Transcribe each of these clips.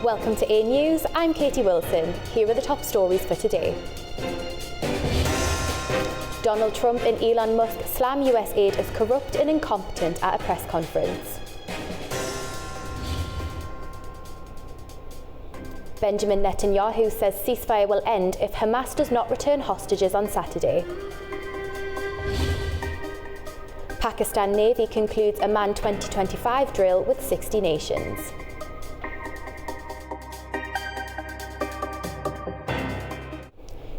Welcome to A News, I'm Katie Wilson. Here are the top stories for today. Donald Trump and Elon Musk slam US aid as corrupt and incompetent at a press conference. Benjamin Netanyahu says ceasefire will end if Hamas does not return hostages on Saturday. Pakistan Navy concludes a manned 2025 drill with 60 nations.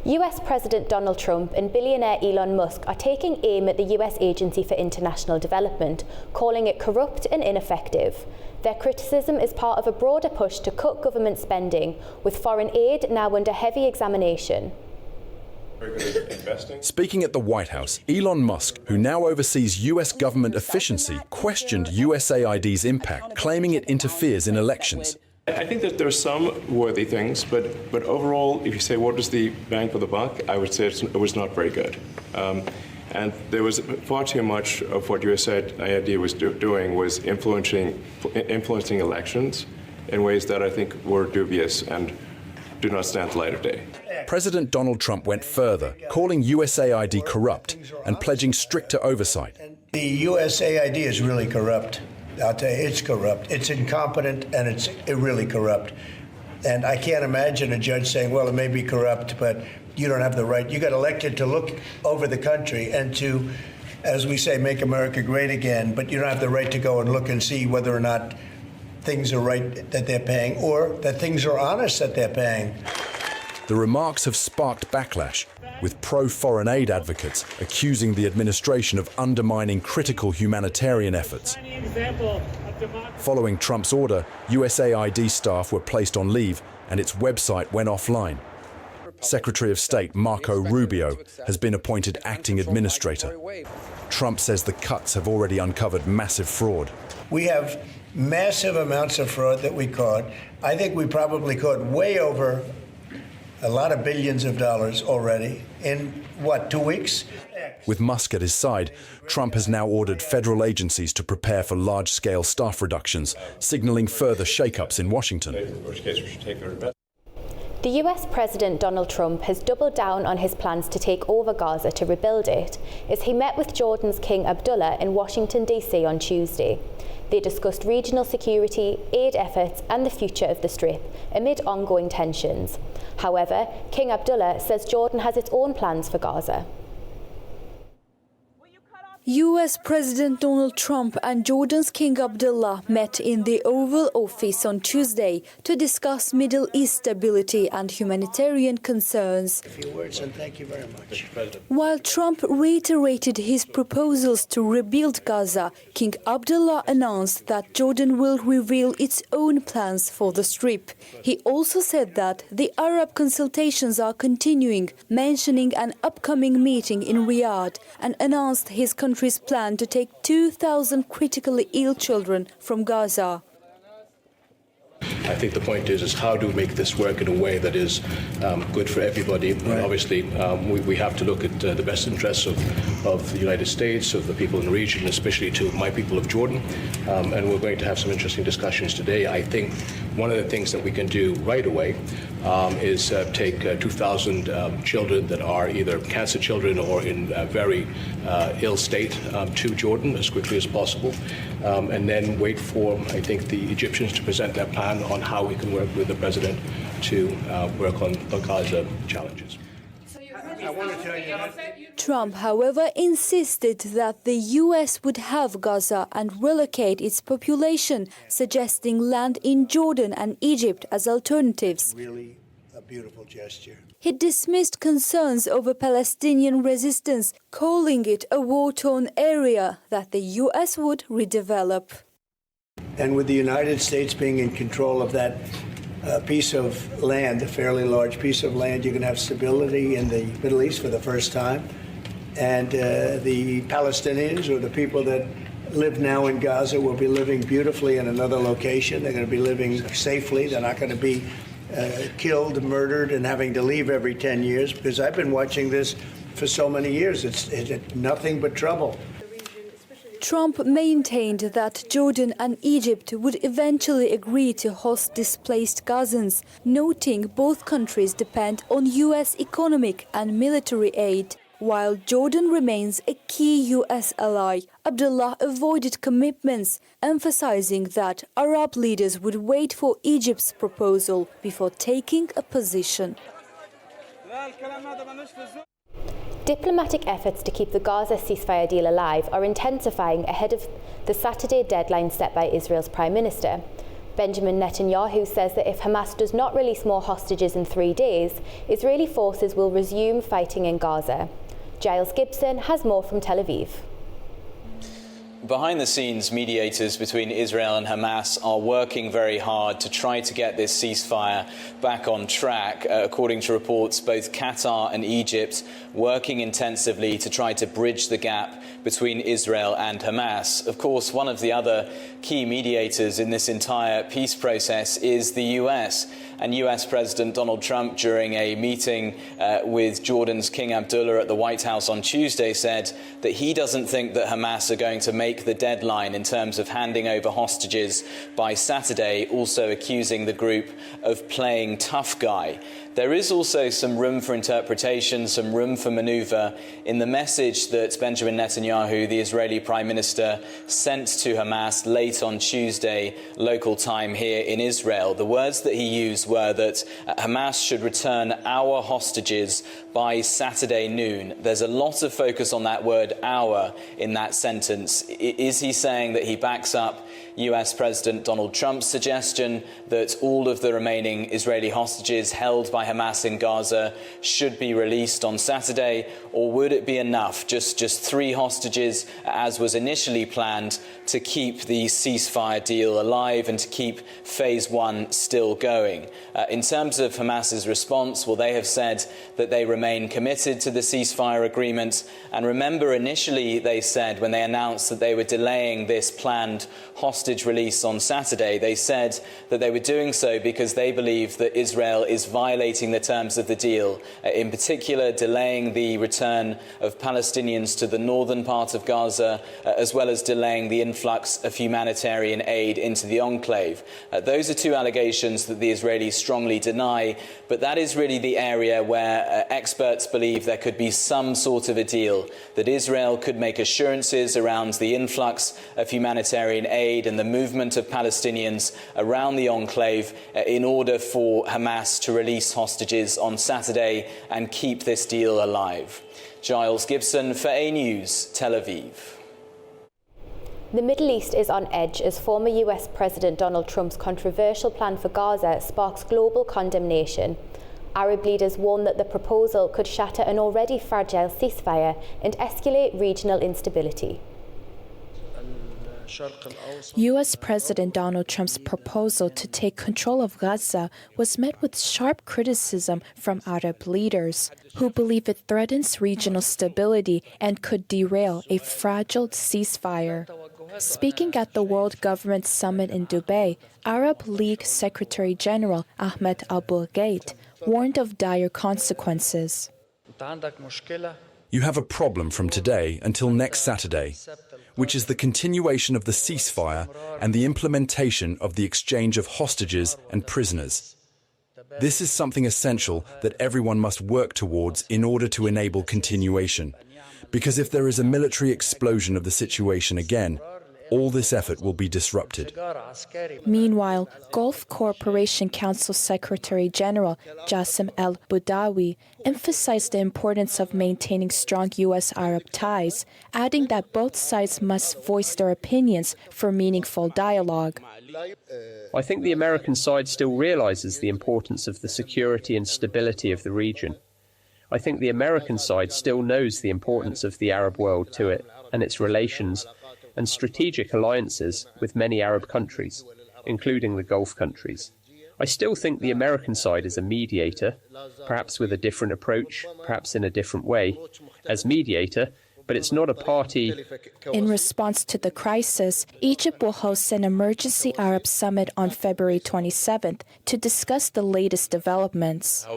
US President Donald Trump and billionaire Elon Musk are taking aim at the US Agency for International Development, calling it corrupt and ineffective. Their criticism is part of a broader push to cut government spending, with foreign aid now under heavy examination. Speaking at the White House, Elon Musk, who now oversees US government efficiency, questioned USAID's impact, claiming it interferes in elections. I think that there are some worthy things, but overall, if you say what is the bang for the buck, I would say it was not very good. And there was far too much of what USAID was doing was influencing elections in ways that I think were dubious and do not stand the light of day. President Donald Trump went further, calling USAID corrupt and pledging stricter oversight. The USAID is really corrupt. I'll tell you, it's corrupt. It's incompetent, and it's really corrupt. And I can't imagine a judge saying, well, it may be corrupt, but you don't have the right. You got elected to look over the country and to, as we say, make America great again, but you don't have the right to go and look and see whether or not things are right that they're paying or that things are honest that they're paying. The remarks have sparked backlash, with pro-foreign aid advocates accusing the administration of undermining critical humanitarian efforts. Following Trump's order, USAID staff were placed on leave and its website went offline. Secretary of State Marco Rubio has been appointed acting administrator. Trump says the cuts have already uncovered massive fraud. We have massive amounts of fraud that we caught. I think we probably caught way over a lot of billions of dollars already in, 2 weeks? With Musk at his side, Trump has now ordered federal agencies to prepare for large-scale staff reductions, signaling further shake-ups in Washington. The US President Donald Trump has doubled down on his plans to take over Gaza to rebuild it, as he met with Jordan's King Abdullah in Washington, D.C. on Tuesday. They discussed regional security, aid efforts and the future of the Strip amid ongoing tensions. However, King Abdullah says Jordan has its own plans for Gaza. US President Donald Trump and Jordan's King Abdullah met in the Oval Office on Tuesday to discuss Middle East stability and humanitarian concerns. A few words, and thank you very much. While Trump reiterated his proposals to rebuild Gaza, King Abdullah announced that Jordan will reveal its own plans for the Strip. He also said that the Arab consultations are continuing, mentioning an upcoming meeting in Riyadh, and announced his country's plan to take 2,000 critically ill children from Gaza. I think the point is how do we make this work in a way that is good for everybody? Right. Obviously, we have to look at the best interests of the United States, of the people in the region, especially to my people of Jordan. And we're going to have some interesting discussions today. I think one of the things that we can do right away is take 2,000 children that are either cancer children or in a very ill state to Jordan as quickly as possible. And then wait for, I think, the Egyptians to present their plan on how we can work with the president to work on the Gaza challenges. Trump, however, insisted that the U.S. would have Gaza and relocate its population, suggesting land in Jordan and Egypt as alternatives. Really a beautiful gesture. He dismissed concerns over Palestinian resistance, calling it a war-torn area that the U.S. would redevelop. And with the United States being in control of that piece of land, a fairly large piece of land, you can have stability in the Middle East for the first time. And the Palestinians, or the people that live now in Gaza, will be living beautifully in another location. They're going to be living safely. They're not going to be killed, murdered, and having to leave every 10 years, because I've been watching this for so many years. It's nothing but trouble. Trump maintained that Jordan and Egypt would eventually agree to host displaced Gazans, noting both countries depend on U.S. economic and military aid. While Jordan remains a key U.S. ally, Abdullah avoided commitments, emphasizing that Arab leaders would wait for Egypt's proposal before taking a position. Diplomatic efforts to keep the Gaza ceasefire deal alive are intensifying ahead of the Saturday deadline set by Israel's Prime Minister. Benjamin Netanyahu says that if Hamas does not release more hostages in 3 days, Israeli forces will resume fighting in Gaza. Giles Gibson has more from Tel Aviv. Behind the scenes, mediators between Israel and Hamas are working very hard to try to get this ceasefire back on track. According to reports, both Qatar and Egypt working intensively to try to bridge the gap between Israel and Hamas. Of course, one of the other key mediators in this entire peace process is the US. And US President Donald Trump, during a meeting with Jordan's King Abdullah at the White House on Tuesday, said that he doesn't think that Hamas are going to make the deadline in terms of handing over hostages by Saturday, also accusing the group of playing tough guy. There is also some room for interpretation, some room for manoeuvre in the message that Benjamin Netanyahu, the Israeli Prime Minister, sent to Hamas late on Tuesday, local time here in Israel. The words that he used were that Hamas should return our hostages by Saturday noon. There's a lot of focus on that word "our" in that sentence. Is he saying that he backs up US President Donald Trump's suggestion that all of the remaining Israeli hostages held by Hamas in Gaza should be released on Saturday, or would it be enough, just 3 hostages, as was initially planned, to keep the ceasefire deal alive and to keep phase 1 still going? In terms of Hamas's response, well, they have said that they remain committed to the ceasefire agreement. And remember, initially they said, when they announced that they were delaying this planned hostage release on Saturday, they said that they were doing so because they believe that Israel is violating the terms of the deal, in particular delaying the return of Palestinians to the northern part of Gaza, as well as delaying the influx of humanitarian aid into the enclave. Those are 2 allegations that the Israelis strongly deny, but that is really the area where experts believe there could be some sort of a deal, that Israel could make assurances around the influx of humanitarian aid and the movement of Palestinians around the enclave in order for Hamas to release hostages on Saturday and keep this deal alive. Giles Gibson for A News, Tel Aviv. The Middle East is on edge as former US President Donald Trump's controversial plan for Gaza sparks global condemnation. Arab leaders warn that the proposal could shatter an already fragile ceasefire and escalate regional instability. U.S. President Donald Trump's proposal to take control of Gaza was met with sharp criticism from Arab leaders, who believe it threatens regional stability and could derail a fragile ceasefire. Speaking at the World Government Summit in Dubai, Arab League Secretary General Ahmed Abul-Gheit warned of dire consequences. You have a problem from today until next Saturday, which is the continuation of the ceasefire and the implementation of the exchange of hostages and prisoners. This is something essential that everyone must work towards in order to enable continuation, because if there is a military explosion of the situation again, all this effort will be disrupted. Meanwhile, Gulf Cooperation Council Secretary General Jassim El-Boudawi emphasized the importance of maintaining strong U.S.-Arab ties, adding that both sides must voice their opinions for meaningful dialogue. I think the American side still realizes the importance of the security and stability of the region. I think the American side still knows the importance of the Arab world to it and its relations and strategic alliances with many Arab countries, including the Gulf countries. I still think the American side is a mediator, perhaps with a different approach, perhaps in a different way, as mediator, but it's not a party. In response to the crisis, Egypt will host an emergency Arab summit on February 27th to discuss the latest developments.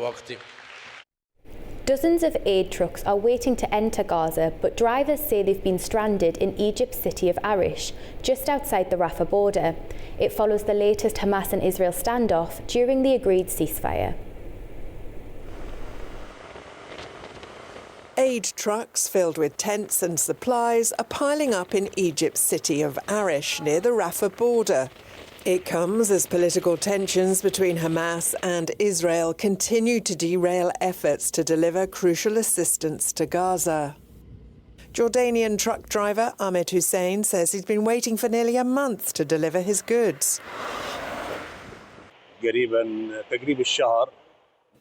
Dozens of aid trucks are waiting to enter Gaza, but drivers say they've been stranded in Egypt's city of Arish, just outside the Rafah border. It follows the latest Hamas and Israel standoff during the agreed ceasefire. Aid trucks filled with tents and supplies are piling up in Egypt's city of Arish, near the Rafah border. It comes as political tensions between Hamas and Israel continue to derail efforts to deliver crucial assistance to Gaza. Jordanian truck driver Ahmed Hussein says he's been waiting for nearly a month to deliver his goods.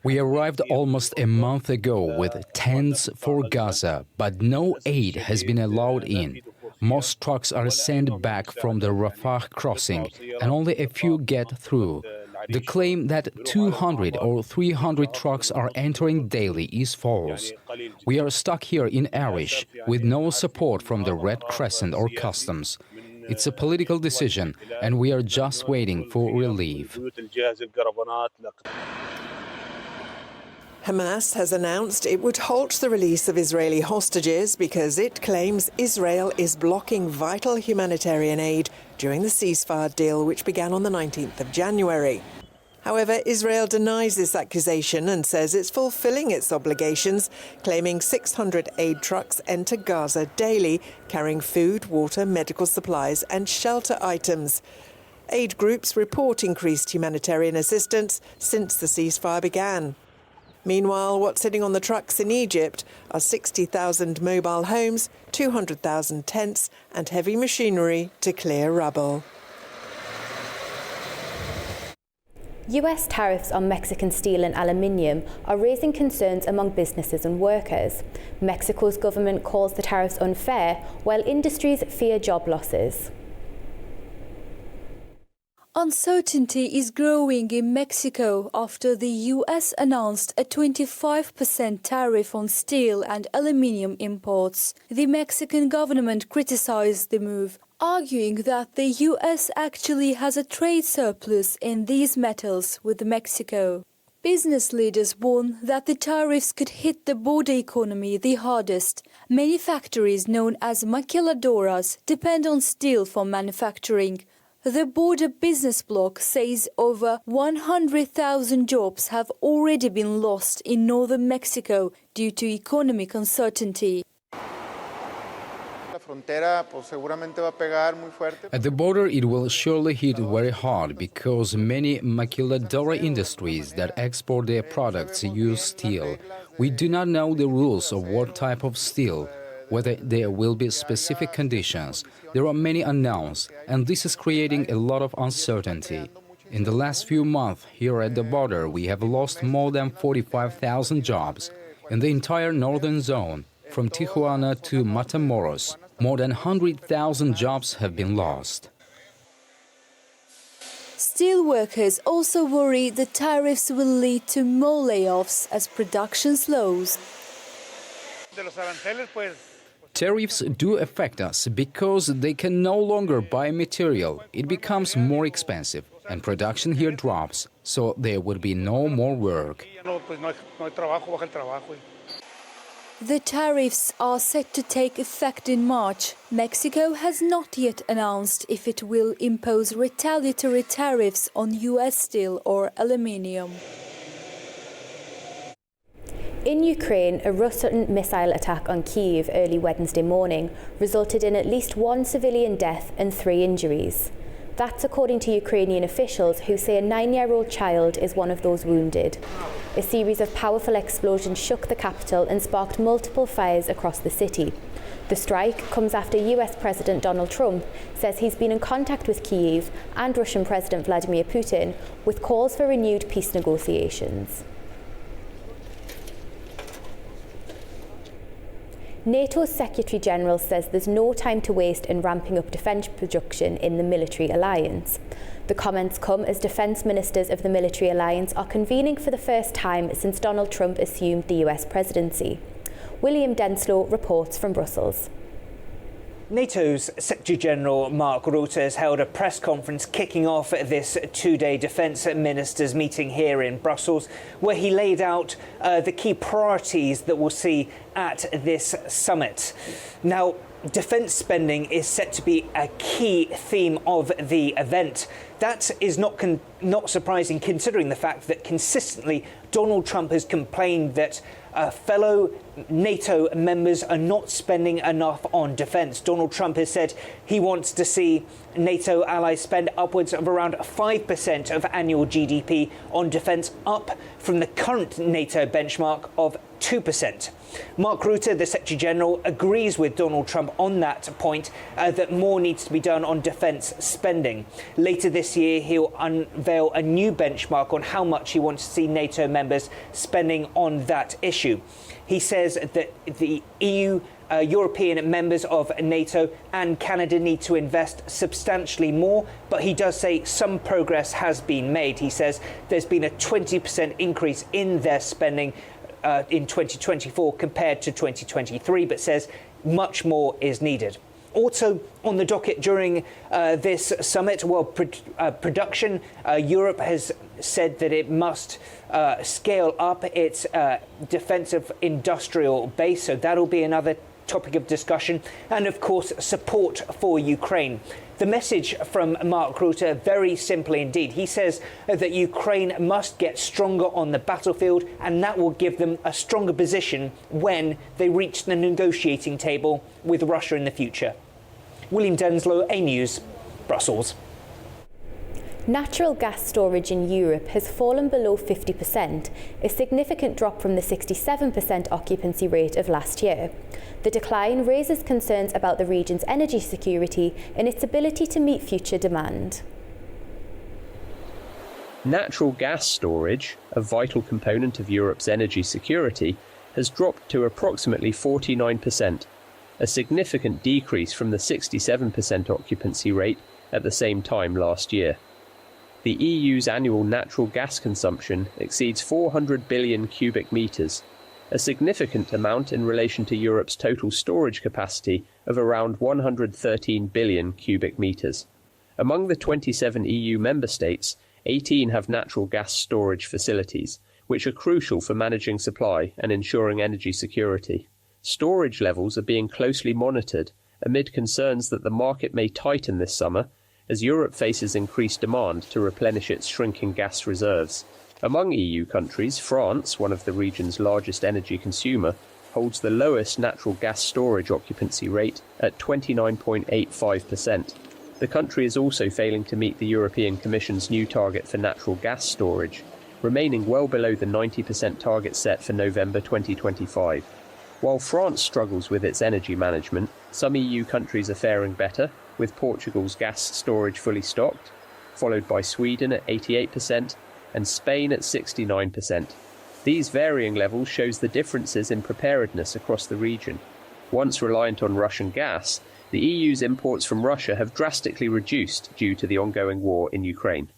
We arrived almost a month ago with tents for Gaza, but no aid has been allowed in. Most trucks are sent back from the Rafah crossing, and only a few get through. The claim that 200 or 300 trucks are entering daily is false. We are stuck here in Arish with no support from the Red Crescent or customs. It's a political decision, and we are just waiting for relief. Hamas has announced it would halt the release of Israeli hostages because it claims Israel is blocking vital humanitarian aid during the ceasefire deal which began on the 19th of January. However, Israel denies this accusation and says it's fulfilling its obligations, claiming 600 aid trucks enter Gaza daily, carrying food, water, medical supplies and shelter items. Aid groups report increased humanitarian assistance since the ceasefire began. Meanwhile, what's sitting on the trucks in Egypt are 60,000 mobile homes, 200,000 tents and heavy machinery to clear rubble. US tariffs on Mexican steel and aluminium are raising concerns among businesses and workers. Mexico's government calls the tariffs unfair, while industries fear job losses. Uncertainty is growing in Mexico after the US announced a 25% tariff on steel and aluminium imports. The Mexican government criticized the move, arguing that the US actually has a trade surplus in these metals with Mexico. Business leaders warn that the tariffs could hit the border economy the hardest. Many factories known as maquiladoras depend on steel for manufacturing. The border business bloc says over 100,000 jobs have already been lost in northern Mexico due to economic uncertainty. At the border, it will surely hit very hard because many maquiladora industries that export their products use steel. We do not know the rules of what type of steel, whether there will be specific conditions. There are many unknowns, and this is creating a lot of uncertainty. In the last few months, here at the border, we have lost more than 45,000 jobs. In the entire northern zone, from Tijuana to Matamoros, more than 100,000 jobs have been lost. Steel workers also worry the tariffs will lead to more layoffs as production slows. Tariffs do affect us because they can no longer buy material. It becomes more expensive and production here drops, so there would be no more work. The tariffs are set to take effect in March. Mexico has not yet announced if it will impose retaliatory tariffs on US steel or aluminium. In Ukraine, a Russian missile attack on Kyiv early Wednesday morning resulted in at least one civilian death and 3 injuries. That's according to Ukrainian officials, who say a 9-year-old child is one of those wounded. A series of powerful explosions shook the capital and sparked multiple fires across the city. The strike comes after US President Donald Trump says he's been in contact with Kyiv and Russian President Vladimir Putin with calls for renewed peace negotiations. NATO's Secretary-General says there's no time to waste in ramping up defence production in the military alliance. The comments come as defence ministers of the military alliance are convening for the first time since Donald Trump assumed the US presidency. William Denslow reports from Brussels. NATO's Secretary-General Mark Rutte has held a press conference kicking off this two-day defence ministers' meeting here in Brussels, where he laid out the key priorities that we'll see at this summit. Now, defence spending is set to be a key theme of the event. That is not surprising, considering the fact that consistently Donald Trump has complained that fellow NATO members are not spending enough on defence. Donald Trump has said he wants to see NATO allies spend upwards of around 5% of annual GDP on defence, up from the current NATO benchmark of 2%. Mark Rutte, the Secretary-General, agrees with Donald Trump on that point, that more needs to be done on defence spending. Later this year, he'll unveil a new benchmark on how much he wants to see NATO members spending on that issue. He says that the EU, European members of NATO and Canada need to invest substantially more, but he does say some progress has been made. He says there's been a 20% increase in their spending in 2024 compared to 2023, but says much more is needed. Also on the docket during this summit, production. Europe has said that it must scale up its defensive industrial base, so that'll be another topic of discussion, and of course support for Ukraine. The message from Mark Rutte, very simply indeed. He says that Ukraine must get stronger on the battlefield, and that will give them a stronger position when they reach the negotiating table with Russia in the future. William Denslow, A News, Brussels. Natural gas storage in Europe has fallen below 50%, a significant drop from the 67% occupancy rate of last year. The decline raises concerns about the region's energy security and its ability to meet future demand. Natural gas storage, a vital component of Europe's energy security, has dropped to approximately 49%, a significant decrease from the 67% occupancy rate at the same time last year. The EU's annual natural gas consumption exceeds 400 billion cubic metres, a significant amount in relation to Europe's total storage capacity of around 113 billion cubic metres. Among the 27 EU member states, 18 have natural gas storage facilities, which are crucial for managing supply and ensuring energy security. Storage levels are being closely monitored amid concerns that the market may tighten this summer as Europe faces increased demand to replenish its shrinking gas reserves. Among EU countries, France, one of the region's largest energy consumer, holds the lowest natural gas storage occupancy rate at 29.85%. The country is also failing to meet the European Commission's new target for natural gas storage, remaining well below the 90% target set for November 2025. While France struggles with its energy management, some EU countries are faring better, with Portugal's gas storage fully stocked, followed by Sweden at 88% and Spain at 69%. These varying levels shows the differences in preparedness across the region. Once reliant on Russian gas, the EU's imports from Russia have drastically reduced due to the ongoing war in Ukraine.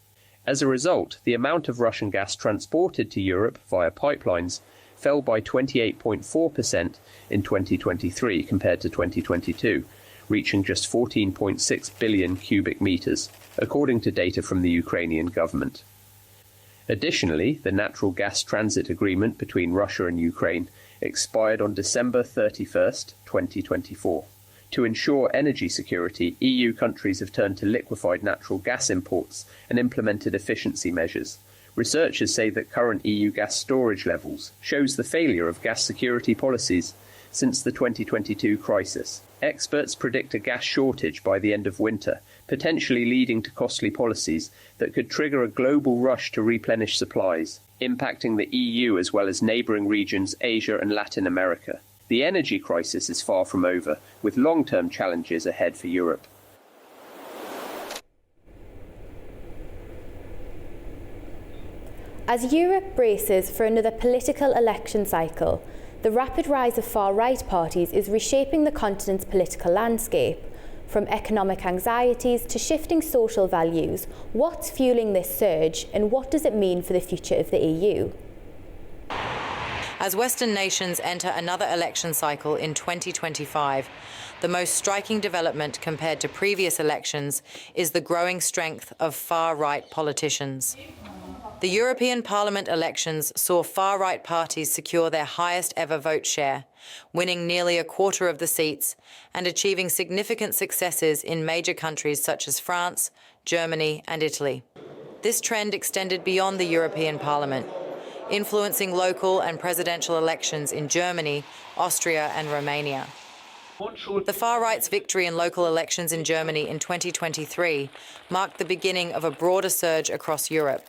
As a result, the amount of Russian gas transported to Europe via pipelines fell by 28.4% in 2023 compared to 2022, reaching just 14.6 billion cubic metres, according to data from the Ukrainian government. Additionally, the natural gas transit agreement between Russia and Ukraine expired on December 31st, 2024. To ensure energy security, EU countries have turned to liquefied natural gas imports and implemented efficiency measures. Researchers say that current EU gas storage levels shows the failure of gas security policies since the 2022 crisis. Experts predict a gas shortage by the end of winter, potentially leading to costly policies that could trigger a global rush to replenish supplies, impacting the EU as well as neighbouring regions Asia and Latin America. The energy crisis is far from over, with long-term challenges ahead for Europe. As Europe braces for another political election cycle, the rapid rise of far-right parties is reshaping the continent's political landscape. From economic anxieties to shifting social values, what's fueling this surge and what does it mean for the future of the EU? As Western nations enter another election cycle in 2025, The most striking development compared to previous elections is the growing strength of far-right politicians. The European Parliament elections saw far-right parties secure their highest ever vote share, winning nearly a quarter of the seats and achieving significant successes in major countries such as France, Germany and Italy. This trend extended beyond the European Parliament, influencing local and presidential elections in Germany, Austria and Romania. The far-right's victory in local elections in Germany in 2023 marked the beginning of a broader surge across Europe.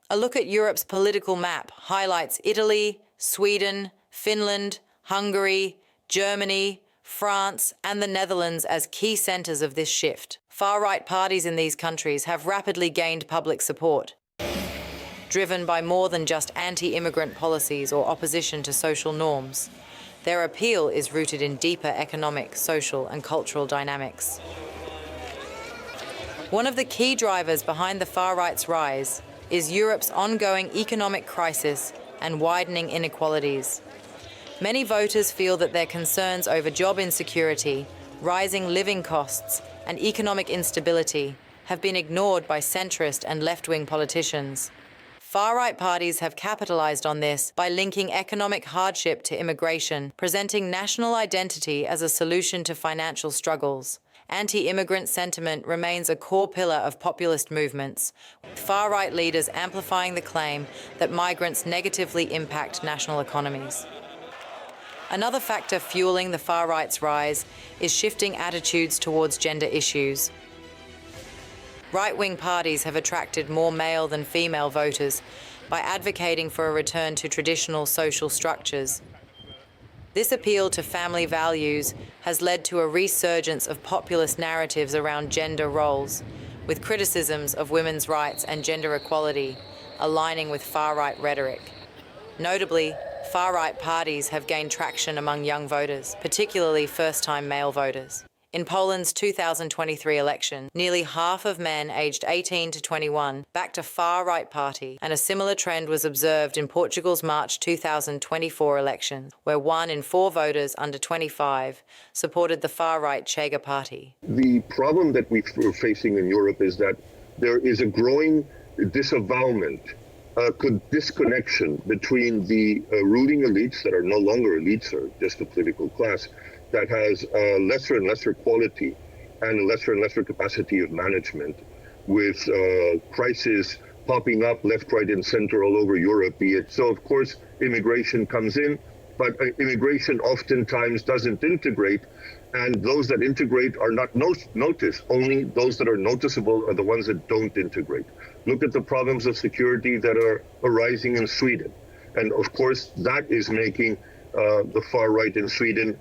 A look at Europe's political map highlights Italy, Sweden, Finland, Hungary, Germany, France, and the Netherlands as key centres of this shift. Far-right parties in these countries have rapidly gained public support, driven by more than just anti-immigrant policies or opposition to social norms. Their appeal is rooted in deeper economic, social, and cultural dynamics. One of the key drivers behind the far-right's rise is Europe's ongoing economic crisis and widening inequalities. Many voters feel that their concerns over job insecurity, rising living costs, and economic instability have been ignored by centrist and left-wing politicians. Far-right parties have capitalized on this by linking economic hardship to immigration, presenting national identity as a solution to financial struggles. Anti-immigrant sentiment remains a core pillar of populist movements, with far-right leaders amplifying the claim that migrants negatively impact national economies. Another factor fueling the far-right's rise is shifting attitudes towards gender issues. Right-wing parties have attracted more male than female voters by advocating for a return to traditional social structures. This appeal to family values has led to a resurgence of populist narratives around gender roles, with criticisms of women's rights and gender equality aligning with far-right rhetoric. Notably, far-right parties have gained traction among young voters, particularly first-time male voters. In Poland's 2023 election, nearly half of men aged 18 to 21 backed a far-right party, and a similar trend was observed in Portugal's March 2024 election, where 1 in 4 voters under 25 supported the far-right Chega party. The problem that we're facing in Europe is that there is a growing disavowalment, disconnection between the ruling elites that are no longer elites or just the political class, that has lesser and lesser quality and a lesser and lesser capacity of management, with crises popping up left, right, and center all over Europe. So, of course, immigration comes in, but immigration oftentimes doesn't integrate, and those that integrate are not noticed. Only those that are noticeable are the ones that don't integrate. Look at the problems of security that are arising in Sweden. And, of course, that is making the far right in Sweden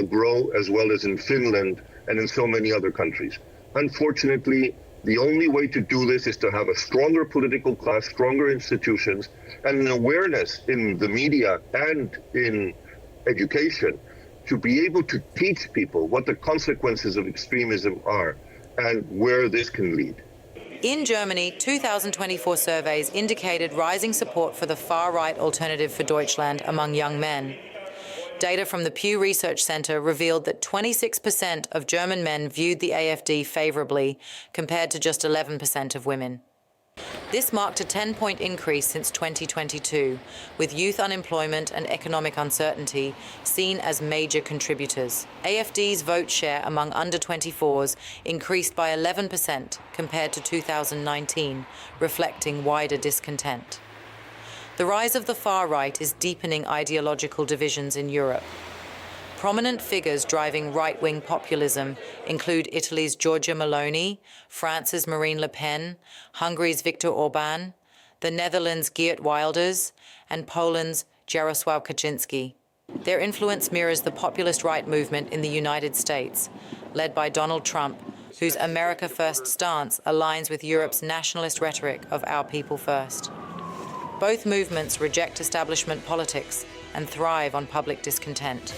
grow, as well as in Finland and in so many other countries. Unfortunately, the only way to do this is to have a stronger political class, stronger institutions, and an awareness in the media and in education to be able to teach people what the consequences of extremism are and where this can lead. In Germany, 2024 surveys indicated rising support for the far-right Alternative for Deutschland among young men. Data from the Pew Research Center revealed that 26% of German men viewed the AfD favorably, compared to just 11% of women. This marked a 10-point increase since 2022, with youth unemployment and economic uncertainty seen as major contributors. AfD's vote share among under-24s increased by 11% compared to 2019, reflecting wider discontent. The rise of the far right is deepening ideological divisions in Europe. Prominent figures driving right-wing populism include Italy's Giorgia Meloni, France's Marine Le Pen, Hungary's Viktor Orban, the Netherlands' Geert Wilders, and Poland's Jarosław Kaczynski. Their influence mirrors the populist right movement in the United States, led by Donald Trump, whose America First stance aligns with Europe's nationalist rhetoric of our people first. Both movements reject establishment politics and thrive on public discontent.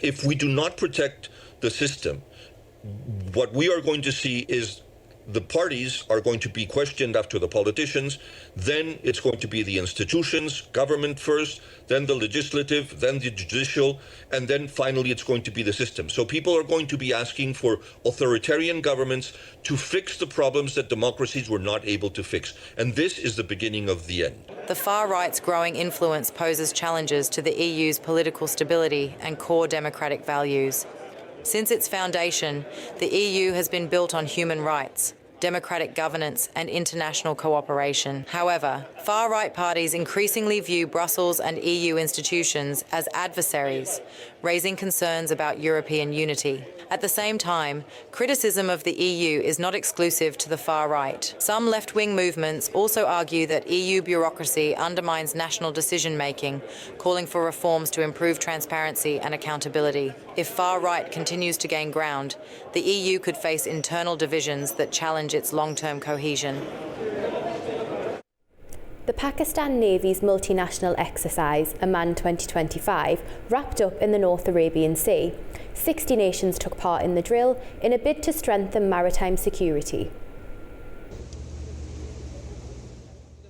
If we do not protect the system, what we are going to see is the parties are going to be questioned after the politicians, then it's going to be the institutions, government first, then the legislative, then the judicial, and then finally it's going to be the system. So people are going to be asking for authoritarian governments to fix the problems that democracies were not able to fix. And this is the beginning of the end. The far right's growing influence poses challenges to the EU's political stability and core democratic values. Since its foundation, the EU has been built on human rights, democratic governance and international cooperation. However, far-right parties increasingly view Brussels and EU institutions as adversaries, raising concerns about European unity. At the same time, criticism of the EU is not exclusive to the far right. Some left-wing movements also argue that EU bureaucracy undermines national decision-making, calling for reforms to improve transparency and accountability. If far right continues to gain ground, the EU could face internal divisions that challenge its long-term cohesion. The Pakistan Navy's multinational exercise, Aman 2025, wrapped up in the North Arabian Sea. 60 nations took part in the drill in a bid to strengthen maritime security.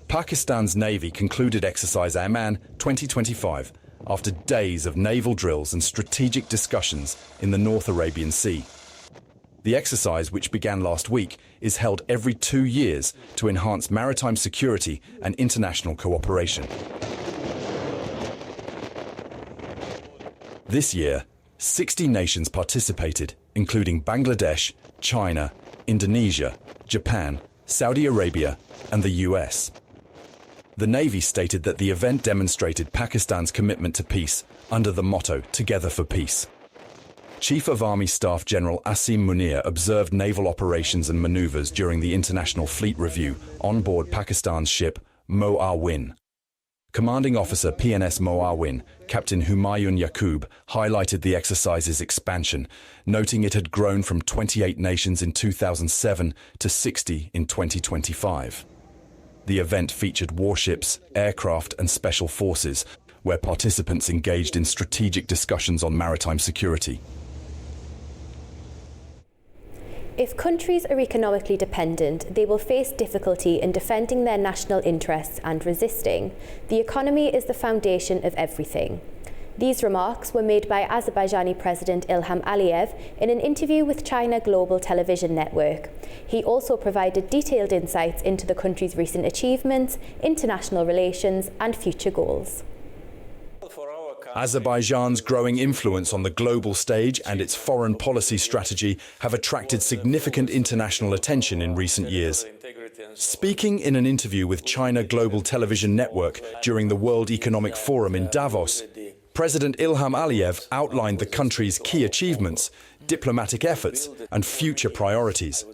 Pakistan's Navy concluded exercise Aman 2025 after days of naval drills and strategic discussions in the North Arabian Sea. The exercise, which began last week, is held every 2 years to enhance maritime security and international cooperation. This year, 60 nations participated, including Bangladesh, China, Indonesia, Japan, Saudi Arabia, and the US. The Navy stated that the event demonstrated Pakistan's commitment to peace under the motto "Together for Peace." Chief of Army Staff General Asim Munir observed naval operations and maneuvers during the International Fleet Review on board Pakistan's ship Moawin. Commanding Officer PNS Moawin, Captain Humayun Yaqub, highlighted the exercise's expansion, noting it had grown from 28 nations in 2007 to 60 in 2025. The event featured warships, aircraft and special forces, where participants engaged in strategic discussions on maritime security. If countries are economically dependent, they will face difficulty in defending their national interests and resisting. The economy is the foundation of everything. These remarks were made by Azerbaijani President Ilham Aliyev in an interview with China Global Television Network. He also provided detailed insights into the country's recent achievements, international relations, and future goals. Azerbaijan's growing influence on the global stage and its foreign policy strategy have attracted significant international attention in recent years. Speaking in an interview with China Global Television Network during the World Economic Forum in Davos, President Ilham Aliyev outlined the country's key achievements, diplomatic efforts, and future priorities.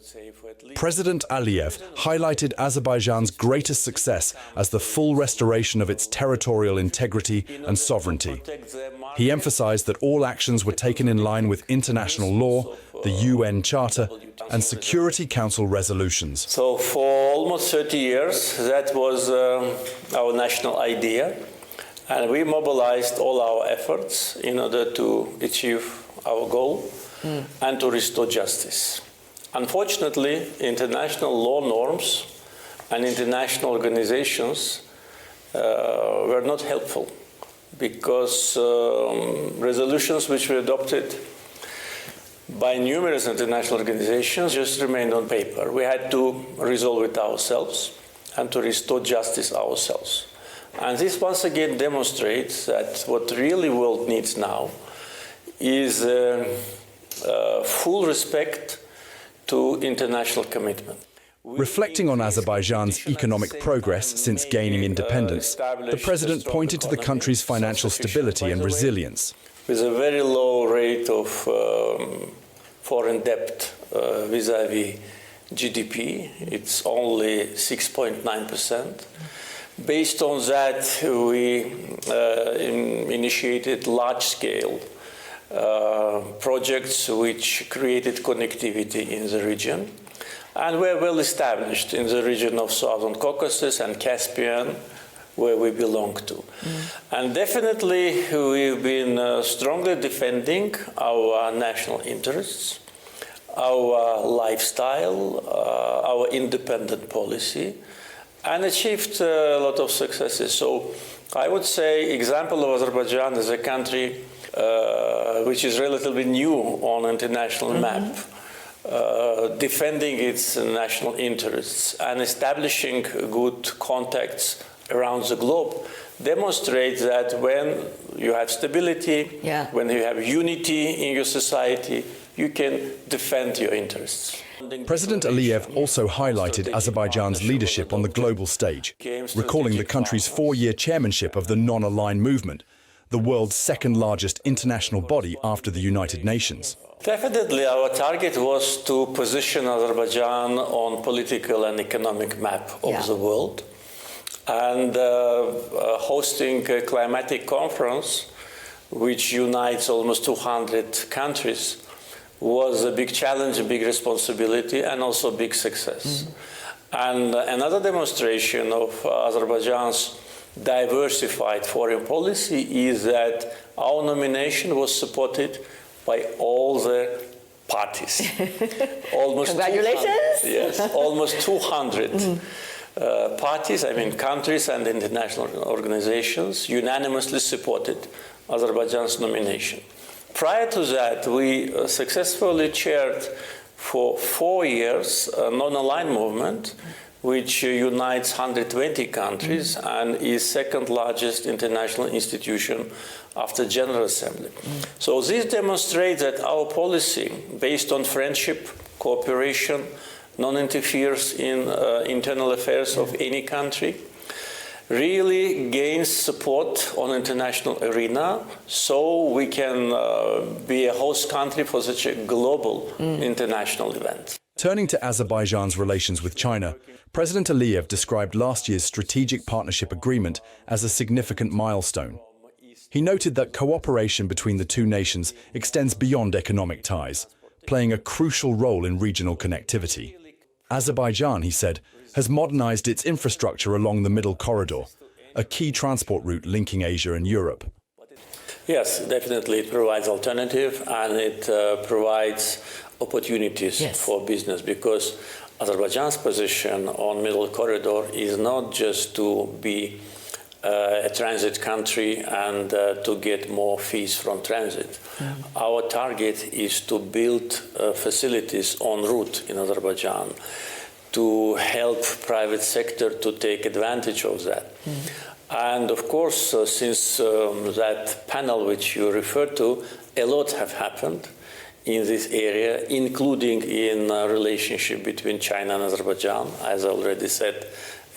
President Aliyev highlighted Azerbaijan's greatest success as the full restoration of its territorial integrity and sovereignty. He emphasized that all actions were taken in line with international law, the UN Charter, and Security Council resolutions. So for almost 30 years, that was our national idea. And we mobilized all our efforts in order to achieve our goal and to restore justice. Unfortunately, international law norms and international organizations were not helpful because resolutions which were adopted by numerous international organizations just remained on paper. We had to resolve it ourselves and to restore justice ourselves. And this once again demonstrates that what really world needs now is full respect to international commitment. Reflecting on Azerbaijan's economic progress since gaining independence, the president pointed to the country's financial stability and resilience. With a very low rate of foreign debt vis-à-vis GDP, it's only 6.9%. Based on that, we initiated large-scale projects which created connectivity in the region, and we're well established in the region of Southern Caucasus and Caspian, where we belong to. And definitely we've been strongly defending our national interests, our lifestyle, our independent policy, and achieved a lot of successes. So I would say example of Azerbaijan is a country which is relatively new on international map, defending its national interests and establishing good contacts around the globe, demonstrates that when you have stability, when you have unity in your society, you can defend your interests. President Aliyev also highlighted Azerbaijan's leadership on the global stage, recalling the country's 4-year chairmanship of the Non-Aligned Movement, the world's second-largest international body after the United Nations. Definitely, our target was to position Azerbaijan on political and economic map of the world. And hosting a climatic conference, which unites almost 200 countries, was a big challenge, a big responsibility, and also a big success. And another demonstration of Azerbaijan's diversified foreign policy is that our nomination was supported by all the parties. Almost Congratulations! 200, yes, almost 200 parties, I mean countries and international organizations, unanimously supported Azerbaijan's nomination. Prior to that, we successfully chaired for 4 years a non-aligned movement, which unites 120 countries and is second largest international institution after General Assembly. So this demonstrates that our policy, based on friendship, cooperation, non-interference in internal affairs of any country, really gains support on international arena, so we can be a host country for such a global international event. Turning to Azerbaijan's relations with China, President Aliyev described last year's strategic partnership agreement as a significant milestone. He noted that cooperation between the two nations extends beyond economic ties, playing a crucial role in regional connectivity. Azerbaijan, he said, has modernized its infrastructure along the Middle Corridor, a key transport route linking Asia and Europe. Yes, definitely it provides alternative and it provides opportunities for business, because Azerbaijan's position on Middle Corridor is not just to be a transit country and to get more fees from transit. Our target is to build facilities en route in Azerbaijan to help private sector to take advantage of that. And of course, since that panel which you referred to, a lot have happened in this area, including in relationship between China and Azerbaijan, as I already said,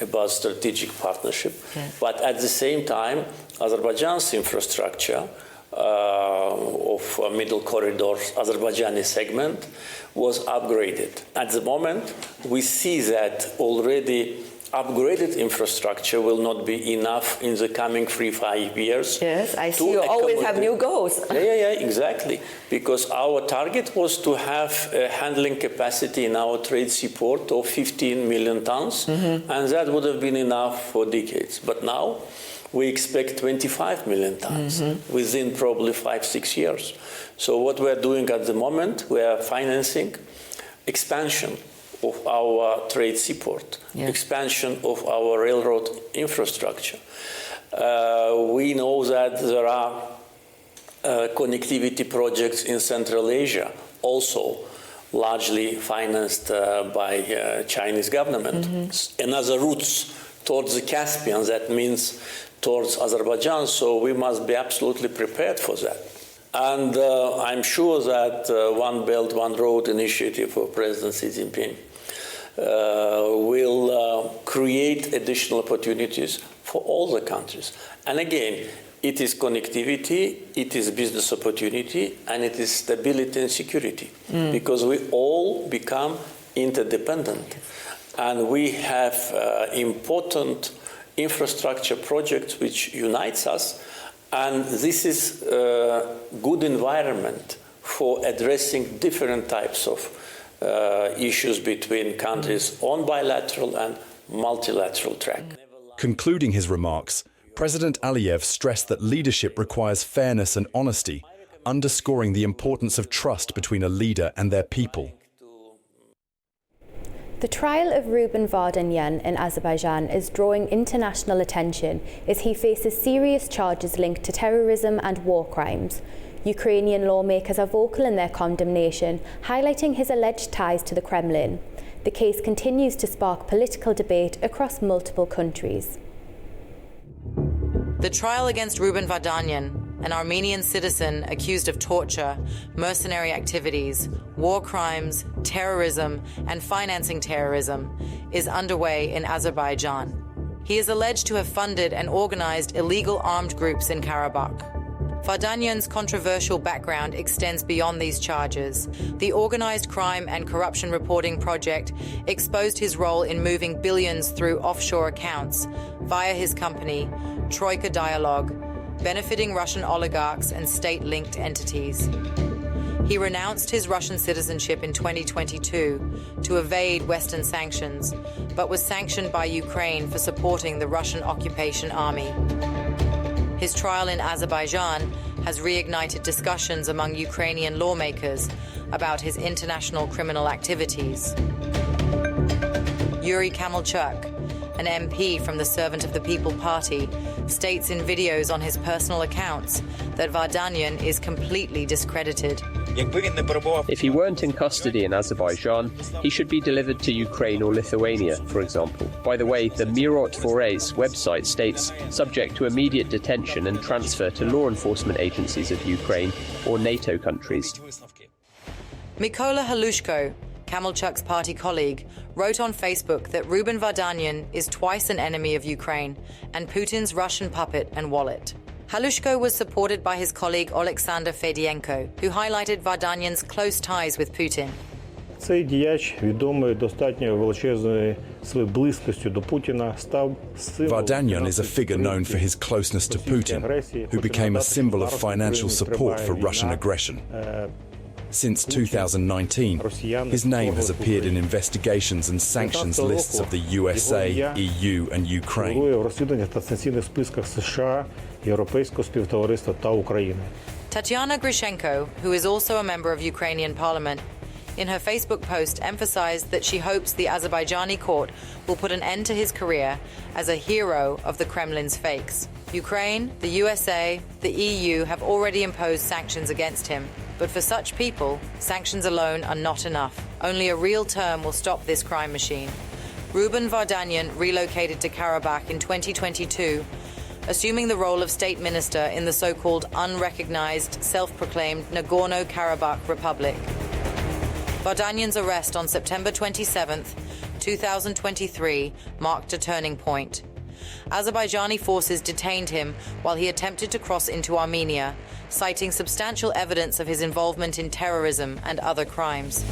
about strategic partnership. But at the same time, Azerbaijan's infrastructure of Middle Corridor, Azerbaijani segment, was upgraded. At the moment, we see that already upgraded infrastructure will not be enough in the coming 3-5 years. Yes, I see you always have new goals. Yeah, exactly. Because our target was to have a handling capacity in our trade seaport of 15 million tons, and that would have been enough for decades. But now we expect 25 million tons within probably 5-6 years. So what we're doing at the moment, we are financing expansion of our trade seaport, expansion of our railroad infrastructure. We know that there are connectivity projects in Central Asia, also largely financed by Chinese government. Another routes towards the Caspian, that means towards Azerbaijan, so we must be absolutely prepared for that. And I'm sure that One Belt, One Road initiative of President Xi Jinping will create additional opportunities for all the countries. And again, it is connectivity, it is business opportunity, and it is stability and security, because we all become interdependent. And we have important infrastructure projects which unites us, and this is a good environment for addressing different types of issues between countries on bilateral and multilateral track. Concluding his remarks, President Aliyev stressed that leadership requires fairness and honesty, underscoring the importance of trust between a leader and their people. The trial of Ruben Vardanyan in Azerbaijan is drawing international attention as he faces serious charges linked to terrorism and war crimes. Ukrainian lawmakers are vocal in their condemnation, highlighting his alleged ties to the Kremlin. The case continues to spark political debate across multiple countries. The trial against Ruben Vardanyan, an Armenian citizen accused of torture, mercenary activities, war crimes, terrorism, and financing terrorism, is underway in Azerbaijan. He is alleged to have funded and organized illegal armed groups in Karabakh. Vardanyan's controversial background extends beyond these charges. The Organized Crime and Corruption Reporting Project exposed his role in moving billions through offshore accounts via his company, Troika Dialogue, benefiting Russian oligarchs and state-linked entities. He renounced his Russian citizenship in 2022 to evade Western sanctions, but was sanctioned by Ukraine for supporting the Russian occupation army. His trial in Azerbaijan has reignited discussions among Ukrainian lawmakers about his international criminal activities. Yuri Kamelchuk, an MP from the Servant of the People Party, states in videos on his personal accounts that Vardanyan is completely discredited. If he weren't in custody in Azerbaijan, he should be delivered to Ukraine or Lithuania, for example. By the way, the Mirot Fore's website states, subject to immediate detention and transfer to law enforcement agencies of Ukraine or NATO countries. Mykola Halushko, Kamelchuk's party colleague, wrote on Facebook that Ruben Vardanyan is twice an enemy of Ukraine and Putin's Russian puppet and wallet. Halushko was supported by his colleague Alexander Fedienko, who highlighted Vardanyan's close ties with Putin. Цей діяч, відомий достатньо величезною своєю близькістю до Путіна, став символом. Vardanyan is a figure known for his closeness to Putin, who became a symbol of financial support for Russian aggression. Since 2019, his name has appeared in investigations and sanctions lists of the USA, EU and Ukraine. Tatiana Grishenko, who is also a member of Ukrainian parliament, in her Facebook post emphasized that she hopes the Azerbaijani court will put an end to his career as a hero of the Kremlin's fakes. Ukraine, the USA, the EU have already imposed sanctions against him. But for such people, sanctions alone are not enough. Only a real term will stop this crime machine. Ruben Vardanyan relocated to Karabakh in 2022, assuming the role of state minister in the so-called unrecognized, self-proclaimed Nagorno-Karabakh Republic. Vardanyan's arrest on September 27, 2023, marked a turning point. Azerbaijani forces detained him while he attempted to cross into Armenia, citing substantial evidence of his involvement in terrorism and other crimes.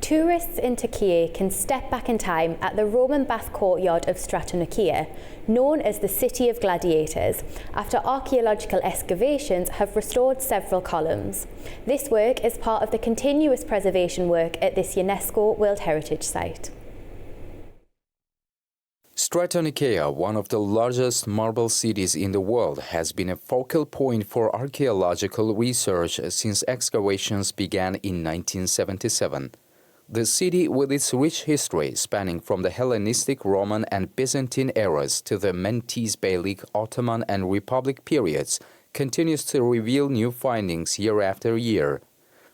Tourists in Turkey can step back in time at the Roman bath courtyard of Stratonikia, known as the City of Gladiators, after archaeological excavations have restored several columns. This work is part of the continuous preservation work at this UNESCO World Heritage Site. Stratonikia, one of the largest marble cities in the world, has been a focal point for archaeological research since excavations began in 1977. The city, with its rich history spanning from the Hellenistic, Roman and Byzantine eras to the Medes, Beylik, Ottoman and Republic periods, continues to reveal new findings year after year.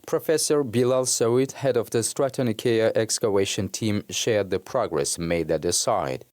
Professor Bilal Saud, head of the Stratonikia excavation team, shared the progress made at the site.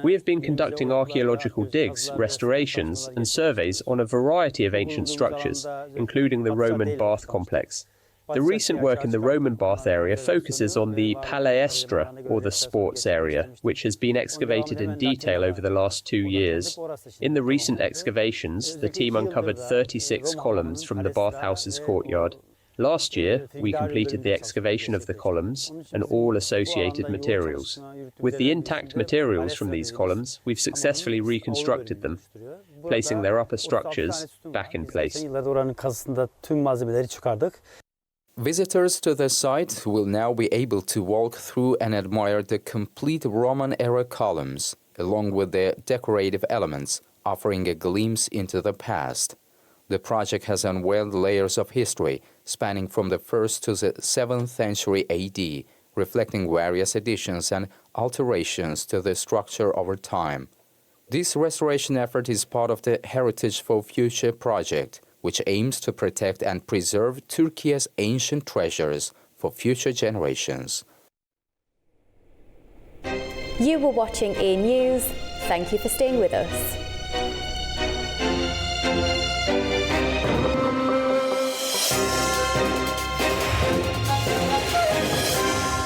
We have been conducting archaeological digs, restorations and surveys on a variety of ancient structures, including the Roman bath complex. The recent work in the Roman bath area focuses on the palaestra, or the sports area, which has been excavated in detail over the last 2 years. In the recent excavations, the team uncovered 36 columns from the bathhouse's courtyard. Last year, we completed the excavation of the columns and all associated materials. With the intact materials from these columns, we've successfully reconstructed them, placing their upper structures back in place. Visitors to the site will now be able to walk through and admire the complete Roman-era columns, along with their decorative elements, offering a glimpse into the past. The project has unveiled layers of history spanning from the 1st to the 7th century AD, reflecting various additions and alterations to the structure over time. This restoration effort is part of the Heritage for Future project, which aims to protect and preserve Turkey's ancient treasures for future generations. You were watching A News. Thank you for staying with us.